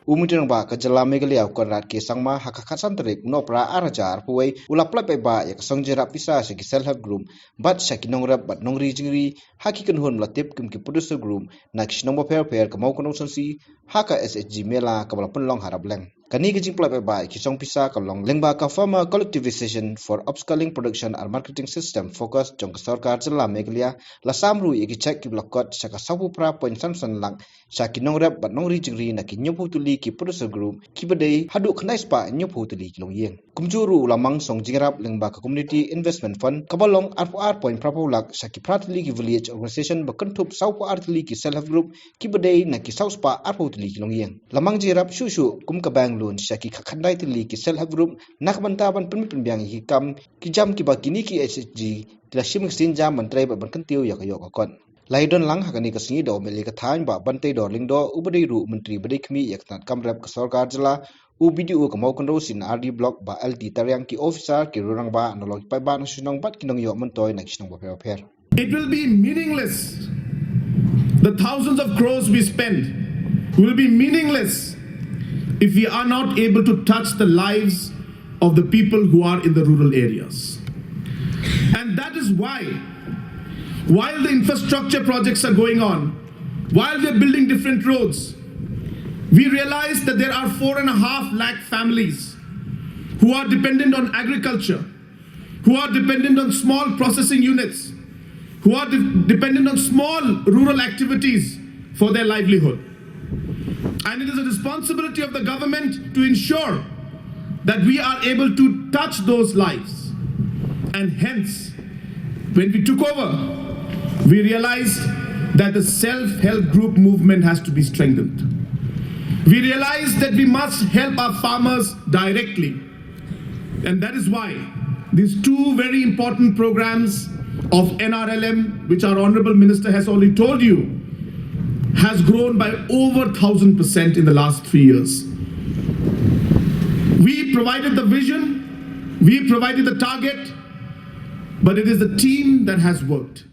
Umutirang ba kajala megalia konrad ke sangma hakakhasan tarik nopra arajar puai ulapla pe ba yak songjera pisa se self help group bat shakinong rap bat nongri jingri hakikan hon latip kim ki producer group nakishnong ba per kamau kono sansi haka SHG Mela kabala punlong Rapleng kani kijing pla pe ba kisong pisa kalong lyngba ka former collectivization for upscaling production and marketing system focus jong sarkar jala megalia la samru yeki check ki blokot shaka sabu pra point samsan lang shakinong rap bat nongri jingri nakinyopu tuli ki producer group kibadai hadu khnai spa nyopu tuli ki longyeng kumjuru lamang song jingrap lyngba ka community investment fund kabalong r point prapolak shaki pratli ki village organization bakantup saupo artli ki self help group kibadai na ki sauspa arpo tuli ki longyeng lamang jirap shushu kum ka bang loan shaki khandai tili ki self help group nakbantaban penbyang hi kam ki jam ki bakini ki SHG tilashim sin jam mantrai ba bankantiu yakayo kon laidon lang hakani ka singi do meli ka thain ba bantei do lingdo ubadei ru menteri badei khmi yaktan kamrap ka sarkar jala u video ka mau konro sin RD block ba LT taryang ki officer ki rurang ba nolog pa ba nasunong bat kinong yo mentoi nakisnong ba pher it will be meaningless. The thousands of crores we spend will be meaningless if we are not able to touch the lives of the people who are in the rural areas. And that is why, while the infrastructure projects are going on, while we are building different roads, we realize that there are 4.5 lakh families who are dependent on agriculture, who are dependent on small processing units, who are dependent on small rural activities for their livelihood. And it is a responsibility of the government to ensure that we are able to touch those lives. And hence, when we took over, we realized that the self-help group movement has to be strengthened. We realized that we must help our farmers directly. And that is why these two very important programs of NRLM, which our Honorable Minister has already told you, has grown by over 1,000% in the last 3 years. We provided the vision, we provided the target, but it is the team that has worked.